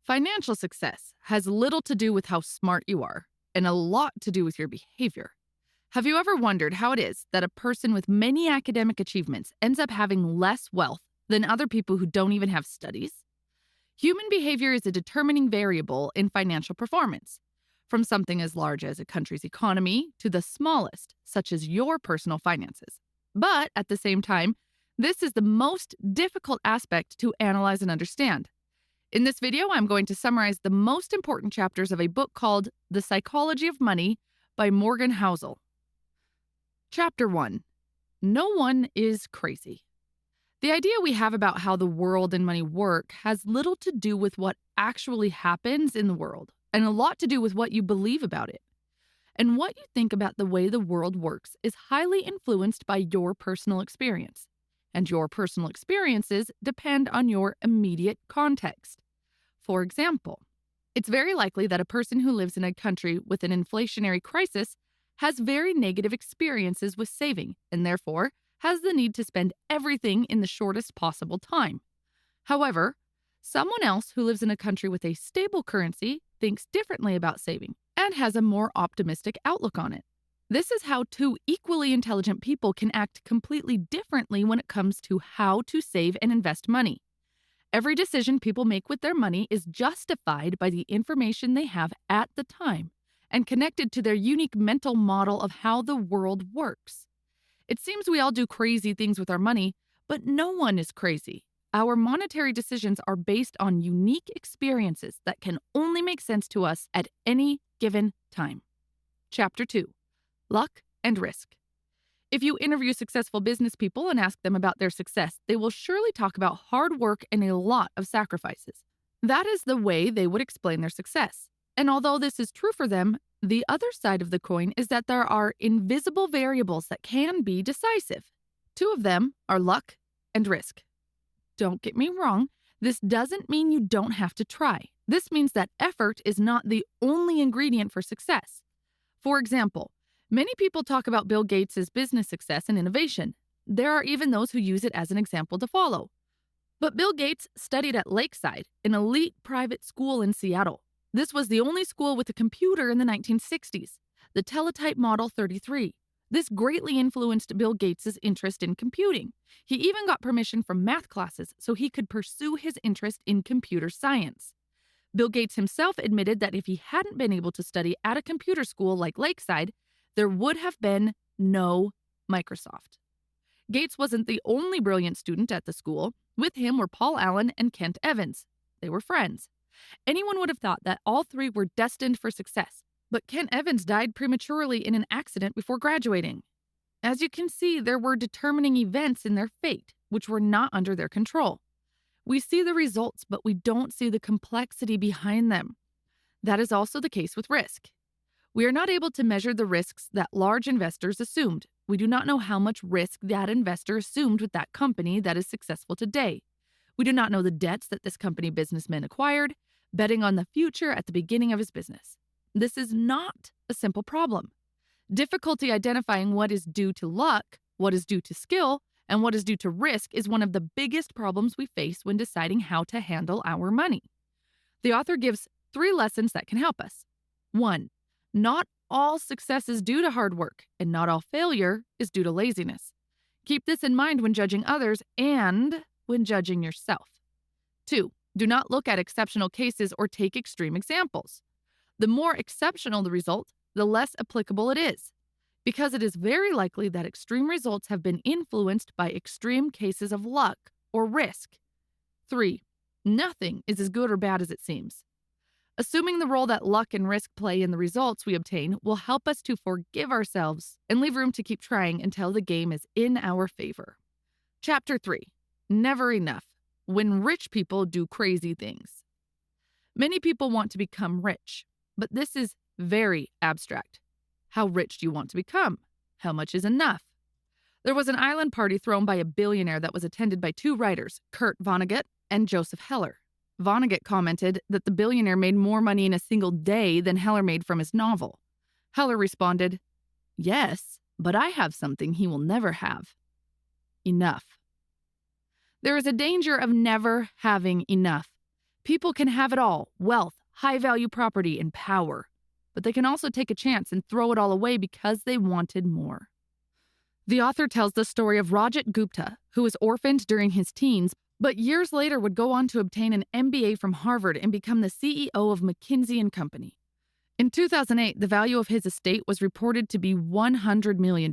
Financial success has little to do with how smart you are and a lot to do with your behavior. Have you ever wondered how it is that a person with many academic achievements ends up having less wealth than other people who don't even have studies? Human behavior is a determining variable in financial performance, from something as large as a country's economy to the smallest, such as your personal finances. But at the same time, this is the most difficult aspect to analyze and understand. In this video, I'm going to summarize the most important chapters of a book called The Psychology of Money by Morgan Housel. Chapter 1. No one is crazy. The idea we have about how the world and money work has little to do with what actually happens in the world, and a lot to do with what you believe about it. And what you think about the way the world works is highly influenced by your personal experience. And your personal experiences depend on your immediate context. For example, it's very likely that a person who lives in a country with an inflationary crisis has very negative experiences with saving and therefore has the need to spend everything in the shortest possible time. However, someone else who lives in a country with a stable currency thinks differently about saving and has a more optimistic outlook on it. This is how two equally intelligent people can act completely differently when it comes to how to save and invest money. Every decision people make with their money is justified by the information they have at the time and connected to their unique mental model of how the world works. It seems we all do crazy things with our money, but no one is crazy. Our monetary decisions are based on unique experiences that can only make sense to us at any given time. Chapter 2. Luck and Risk. If you interview successful business people and ask them about their success, they will surely talk about hard work and a lot of sacrifices. That is the way they would explain their success. And although this is true for them, the other side of the coin is that there are invisible variables that can be decisive. Two of them are luck and risk. Don't get me wrong, this doesn't mean you don't have to try. This means that effort is not the only ingredient for success. For example, many people talk about Bill Gates' business success and innovation. There are even those who use it as an example to follow. But Bill Gates studied at Lakeside, an elite private school in Seattle. This was the only school with a computer in the 1960s, the Teletype Model 33. This greatly influenced Bill Gates' interest in computing. He even got permission from math classes so he could pursue his interest in computer science. Bill Gates himself admitted that if he hadn't been able to study at a computer school like Lakeside, there would have been no Microsoft. Gates wasn't the only brilliant student at the school. With him were Paul Allen and Kent Evans. They were friends. Anyone would have thought that all three were destined for success, but Kent Evans died prematurely in an accident before graduating. As you can see, there were determining events in their fate, which were not under their control. We see the results, but we don't see the complexity behind them. That is also the case with risk. We are not able to measure the risks that large investors assumed. We do not know how much risk that investor assumed with that company that is successful today. We do not know the debts that this company businessman acquired, betting on the future at the beginning of his business. This is not a simple problem. Difficulty identifying what is due to luck, what is due to skill, and what is due to risk is one of the biggest problems we face when deciding how to handle our money. The author gives 3 lessons that can help us. 1. Not all success is due to hard work, and not all failure is due to laziness. Keep this in mind when judging others and when judging yourself. 2. Do not look at exceptional cases or take extreme examples. The more exceptional the result, the less applicable it is, because it is very likely that extreme results have been influenced by extreme cases of luck or risk. 3. Nothing is as good or bad as it seems. Assuming the role that luck and risk play in the results we obtain will help us to forgive ourselves and leave room to keep trying until the game is in our favor. Chapter 3. Never enough. When rich people do crazy things. Many people want to become rich, but this is very abstract. How rich do you want to become? How much is enough? There was an island party thrown by a billionaire that was attended by 2 writers, Kurt Vonnegut and Joseph Heller. Vonnegut commented that the billionaire made more money in a single day than Heller made from his novel. Heller responded, "Yes, but I have something he will never have. Enough." There is a danger of never having enough. People can have it all: wealth, high value property, and power. But they can also take a chance and throw it all away because they wanted more. The author tells the story of Rajat Gupta, who was orphaned during his teens, but years later would go on to obtain an MBA from Harvard and become the CEO of McKinsey & Company. In 2008, the value of his estate was reported to be $100 million,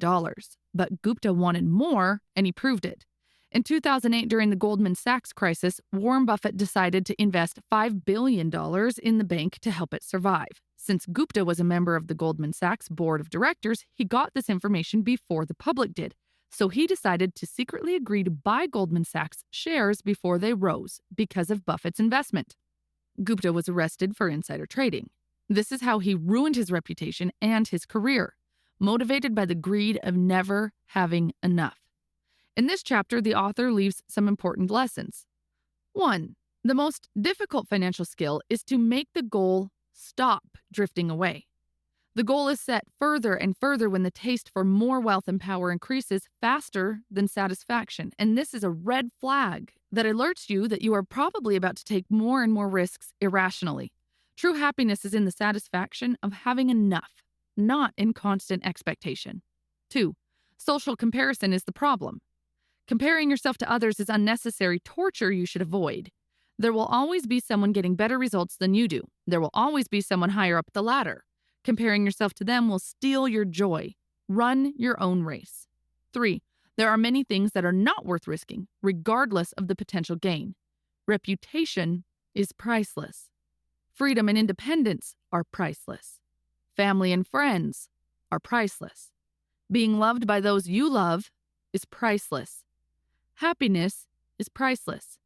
but Gupta wanted more, and he proved it. In 2008, during the Goldman Sachs crisis, Warren Buffett decided to invest $5 billion in the bank to help it survive. Since Gupta was a member of the Goldman Sachs board of directors, he got this information before the public did. So he decided to secretly agree to buy Goldman Sachs shares before they rose because of Buffett's investment. Gupta was arrested for insider trading. This is how he ruined his reputation and his career, motivated by the greed of never having enough. In this chapter, the author leaves some important lessons. 1. The most difficult financial skill is to make the goal stop drifting away. The goal is set further and further when the taste for more wealth and power increases faster than satisfaction, and this is a red flag that alerts you that you are probably about to take more and more risks irrationally. True happiness is in the satisfaction of having enough, not in constant expectation. 2. Social comparison is the problem. Comparing yourself to others is unnecessary torture you should avoid. There will always be someone getting better results than you do. There will always be someone higher up the ladder. Comparing yourself to them will steal your joy. Run your own race. 3. There are many things that are not worth risking, regardless of the potential gain. Reputation is priceless. Freedom and independence are priceless. Family and friends are priceless. Being loved by those you love is priceless. Happiness is priceless.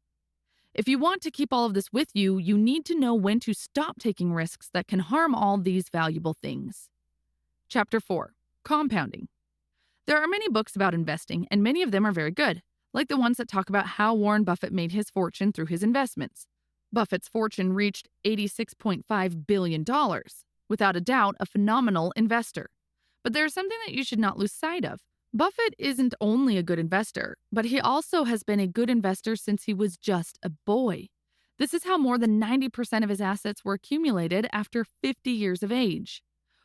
If you want to keep all of this with you, you need to know when to stop taking risks that can harm all these valuable things. Chapter 4. Compounding. There are many books about investing, and many of them are very good, like the ones that talk about how Warren Buffett made his fortune through his investments. Buffett's fortune reached $86.5 billion. Without a doubt, a phenomenal investor. But there is something that you should not lose sight of. Buffett isn't only a good investor, but he also has been a good investor since he was just a boy. This is how more than 90% of his assets were accumulated after 50 years of age.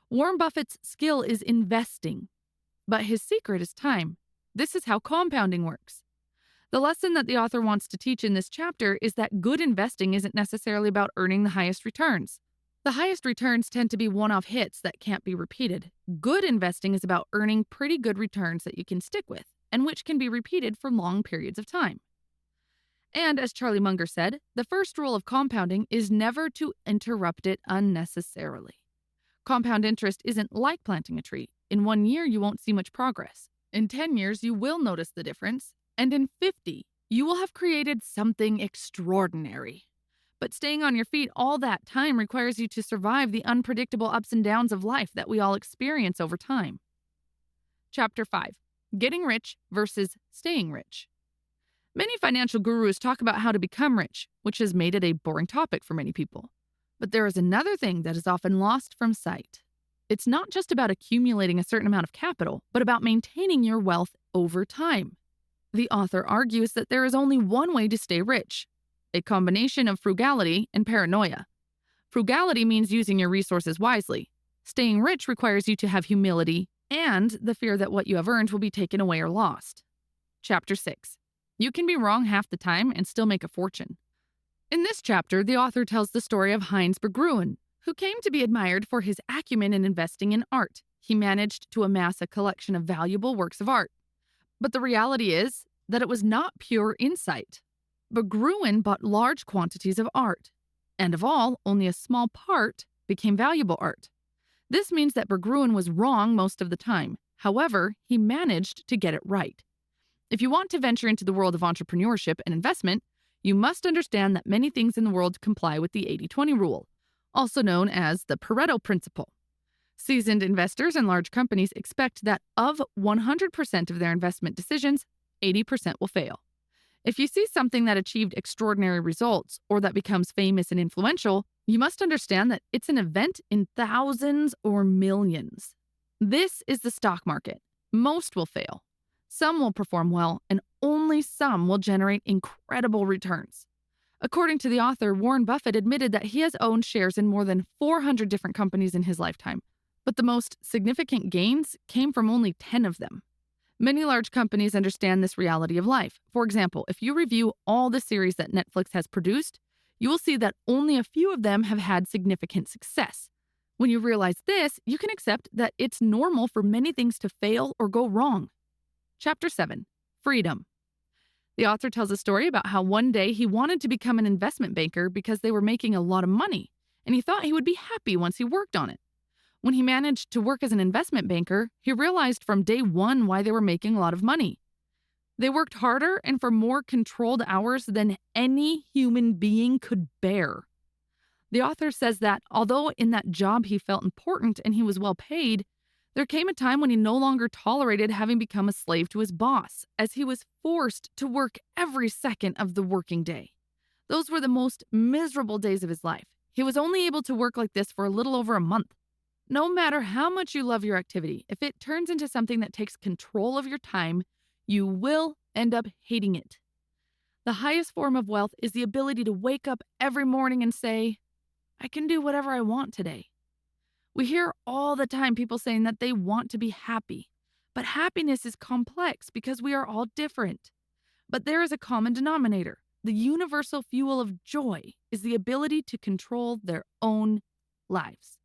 Warren Buffett's skill is investing, but his secret is time. This is how compounding works. The lesson that the author wants to teach in this chapter is that good investing isn't necessarily about earning the highest returns. The highest returns tend to be one-off hits that can't be repeated. Good investing is about earning pretty good returns that you can stick with, and which can be repeated for long periods of time. And as Charlie Munger said, the first rule of compounding is never to interrupt it unnecessarily. Compound interest isn't like planting a tree. In 1 year, you won't see much progress. In 10 years, you will notice the difference. And in 50, you will have created something extraordinary. But staying on your feet all that time requires you to survive the unpredictable ups and downs of life that we all experience over time. Chapter 5. Getting rich versus staying rich. Many financial gurus talk about how to become rich, which has made it a boring topic for many people. But there is another thing that is often lost from sight. It's not just about accumulating a certain amount of capital, but about maintaining your wealth over time. The author argues that there is only one way to stay rich: a combination of frugality and paranoia. Frugality means using your resources wisely. Staying rich requires you to have humility and the fear that what you have earned will be taken away or lost. Chapter 6. You can be wrong half the time and still make a fortune. In this chapter, the author tells the story of Heinz Berggruen, who came to be admired for his acumen in investing in art. He managed to amass a collection of valuable works of art. But the reality is that it was not pure insight. Berggruen bought large quantities of art, and of all, only a small part became valuable art. This means that Berggruen was wrong most of the time. However, he managed to get it right. If you want to venture into the world of entrepreneurship and investment, you must understand that many things in the world comply with the 80-20 rule, also known as the Pareto principle. Seasoned investors in large companies expect that of 100% of their investment decisions, 80% will fail. If you see something that achieved extraordinary results or that becomes famous and influential, you must understand that it's an event in thousands or millions. This is the stock market. Most will fail. Some will perform well, and only some will generate incredible returns. According to the author, Warren Buffett admitted that he has owned shares in more than 400 different companies in his lifetime, but the most significant gains came from only 10 of them. Many large companies understand this reality of life. For example, if you review all the series that Netflix has produced, you will see that only a few of them have had significant success. When you realize this, you can accept that it's normal for many things to fail or go wrong. Chapter 7. Freedom. The author tells a story about how one day he wanted to become an investment banker because they were making a lot of money, and he thought he would be happy once he worked on it. When he managed to work as an investment banker, he realized from day one why they were making a lot of money. They worked harder and for more controlled hours than any human being could bear. The author says that although in that job he felt important and he was well paid, there came a time when he no longer tolerated having become a slave to his boss, as he was forced to work every second of the working day. Those were the most miserable days of his life. He was only able to work like this for a little over a month. No matter how much you love your activity, if it turns into something that takes control of your time, you will end up hating it. The highest form of wealth is the ability to wake up every morning and say, I can do whatever I want today. We hear all the time people saying that they want to be happy, but happiness is complex because we are all different. But there is a common denominator. The universal fuel of joy is the ability to control their own lives.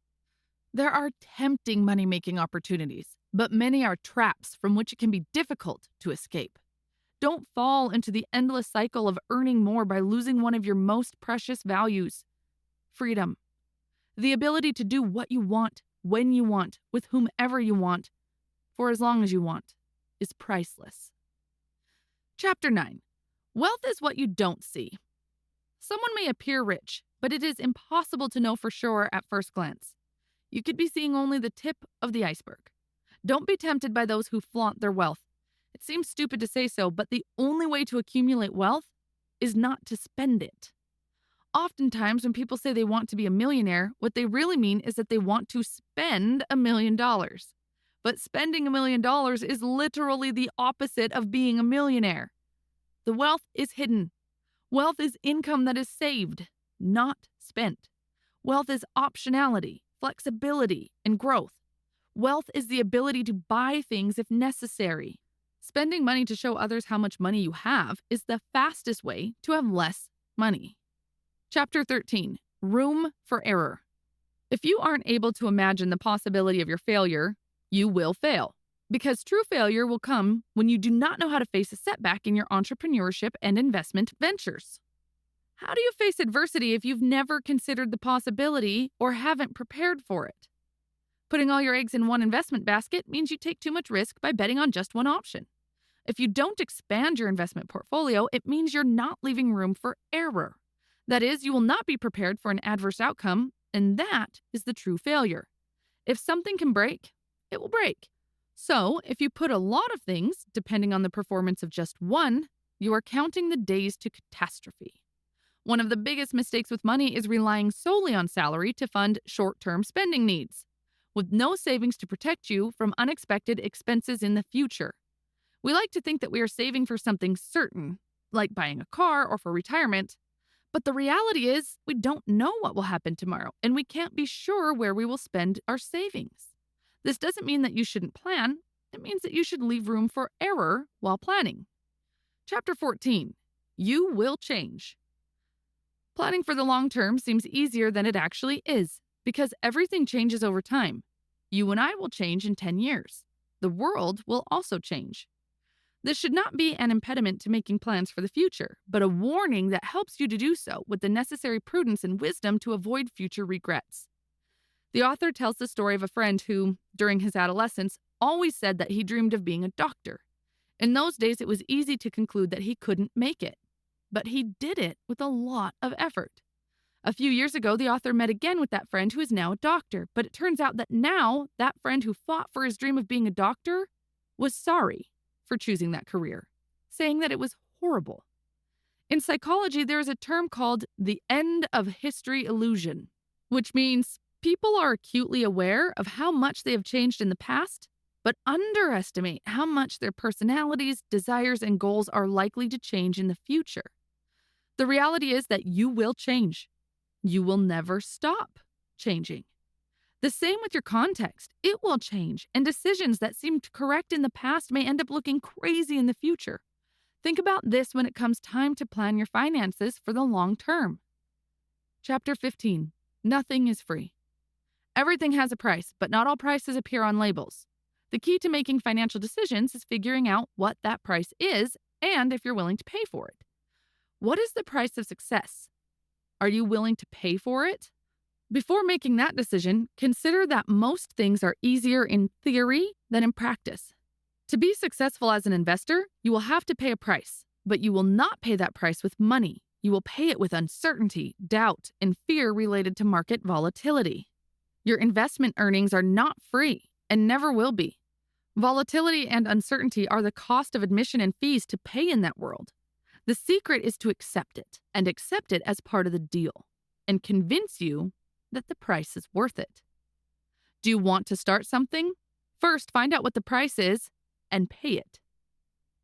There are tempting money-making opportunities, but many are traps from which it can be difficult to escape. Don't fall into the endless cycle of earning more by losing one of your most precious values: freedom. The ability to do what you want, when you want, with whomever you want, for as long as you want, is priceless. Chapter 9. Wealth is what you don't see. Someone may appear rich, but it is impossible to know for sure at first glance. You could be seeing only the tip of the iceberg. Don't be tempted by those who flaunt their wealth. It seems stupid to say so, but the only way to accumulate wealth is not to spend it. Oftentimes, when people say they want to be a millionaire, what they really mean is that they want to spend $1 million. But spending $1 million is literally the opposite of being a millionaire. The wealth is hidden. Wealth is income that is saved, not spent. Wealth is optionality, flexibility, and growth. Wealth is the ability to buy things if necessary. Spending money to show others how much money you have is the fastest way to have less money. Chapter 13. Room for error. If you aren't able to imagine the possibility of your failure, you will fail. Because true failure will come when you do not know how to face a setback in your entrepreneurship and investment ventures. How do you face adversity if you've never considered the possibility or haven't prepared for it? Putting all your eggs in one investment basket means you take too much risk by betting on just one option. If you don't expand your investment portfolio, it means you're not leaving room for error. That is, you will not be prepared for an adverse outcome, and that is the true failure. If something can break, it will break. So, if you put a lot of things, depending on the performance of just one, you are counting the days to catastrophe. One of the biggest mistakes with money is relying solely on salary to fund short-term spending needs, with no savings to protect you from unexpected expenses in the future. We like to think that we are saving for something certain, like buying a car or for retirement, but the reality is we don't know what will happen tomorrow, and we can't be sure where we will spend our savings. This doesn't mean that you shouldn't plan. It means that you should leave room for error while planning. Chapter 14. You will change. Planning for the long term seems easier than it actually is, because everything changes over time. You and I will change in 10 years. The world will also change. This should not be an impediment to making plans for the future, but a warning that helps you to do so with the necessary prudence and wisdom to avoid future regrets. The author tells the story of a friend who, during his adolescence, always said that he dreamed of being a doctor. In those days, it was easy to conclude that he couldn't make it. But he did it with a lot of effort. A few years ago, the author met again with that friend who is now a doctor, but it turns out that now that friend who fought for his dream of being a doctor was sorry for choosing that career, saying that it was horrible. In psychology, there is a term called the end of history illusion, which means people are acutely aware of how much they have changed in the past, but underestimate how much their personalities, desires, and goals are likely to change in the future. The reality is that you will change. You will never stop changing. The same with your context. It will change, and decisions that seemed correct in the past may end up looking crazy in the future. Think about this when it comes time to plan your finances for the long term. Chapter 15. Nothing is free. Everything has a price, but not all prices appear on labels. The key to making financial decisions is figuring out what that price is and if you're willing to pay for it. What is the price of success? Are you willing to pay for it? Before making that decision, consider that most things are easier in theory than in practice. To be successful as an investor, you will have to pay a price, but you will not pay that price with money. You will pay it with uncertainty, doubt, and fear related to market volatility. Your investment earnings are not free and never will be. Volatility and uncertainty are the cost of admission and fees to pay in that world. The secret is to accept it and accept it as part of the deal and convince you that the price is worth it. Do you want to start something? First, find out what the price is and pay it.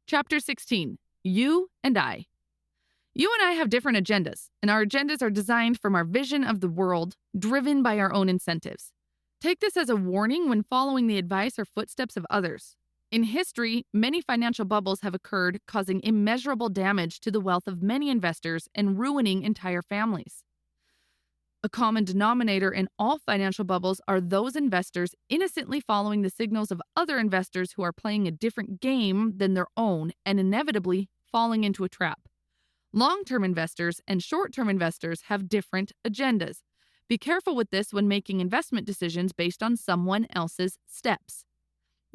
Chapter 16. You and I. You and I have different agendas, and our agendas are designed from our vision of the world, driven by our own incentives. Take this as a warning when following the advice or footsteps of others. In history, many financial bubbles have occurred, causing immeasurable damage to the wealth of many investors and ruining entire families. A common denominator in all financial bubbles are those investors innocently following the signals of other investors who are playing a different game than their own and inevitably falling into a trap. Long-term investors and short-term investors have different agendas. Be careful with this when making investment decisions based on someone else's steps.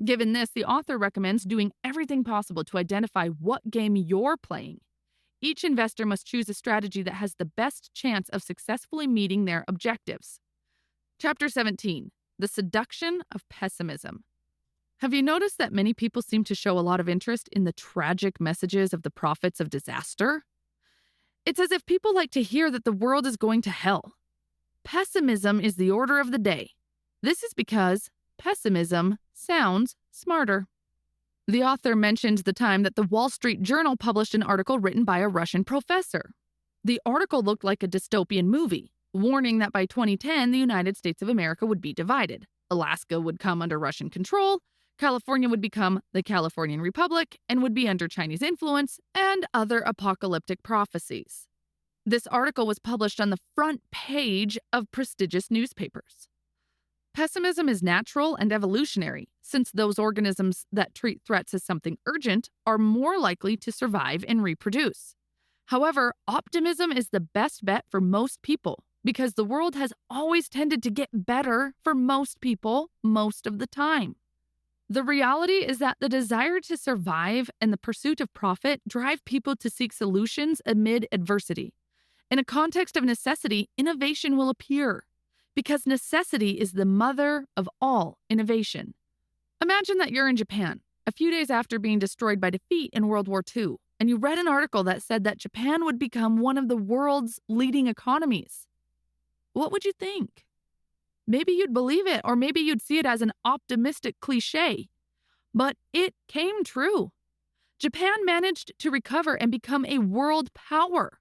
Given this, the author recommends doing everything possible to identify what game you're playing. Each investor must choose a strategy that has the best chance of successfully meeting their objectives. Chapter 17. The Seduction of Pessimism. Have you noticed that many people seem to show a lot of interest in the tragic messages of the prophets of disaster? It's as if people like to hear that the world is going to hell. Pessimism is the order of the day. This is because pessimism sounds smarter. The author mentioned the time that the Wall Street Journal published an article written by a Russian professor. The article looked like a dystopian movie, warning that by 2010, the United States of America would be divided. Alaska would come under Russian control, California would become the Californian Republic and would be under Chinese influence, and other apocalyptic prophecies. This article was published on the front page of prestigious newspapers. Pessimism is natural and evolutionary, since those organisms that treat threats as something urgent are more likely to survive and reproduce. However, optimism is the best bet for most people, because the world has always tended to get better for most people most of the time. The reality is that the desire to survive and the pursuit of profit drive people to seek solutions amid adversity. In a context of necessity, innovation will appear, because necessity is the mother of all innovation. Imagine that you're in Japan, a few days after being destroyed by defeat in World War II, and you read an article that said that Japan would become one of the world's leading economies. What would you think? Maybe you'd believe it, or maybe you'd see it as an optimistic cliche. But it came true. Japan managed to recover and become a world power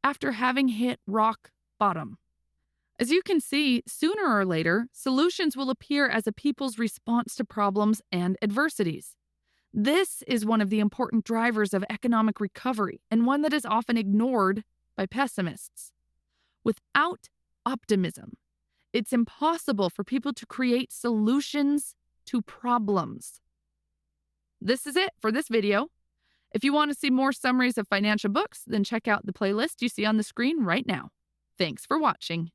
after having hit rock bottom. As you can see, sooner or later, solutions will appear as a people's response to problems and adversities. This is one of the important drivers of economic recovery, and one that is often ignored by pessimists. Without optimism, it's impossible for people to create solutions to problems. This is it for this video. If you want to see more summaries of financial books, then check out the playlist you see on the screen right now. Thanks for watching.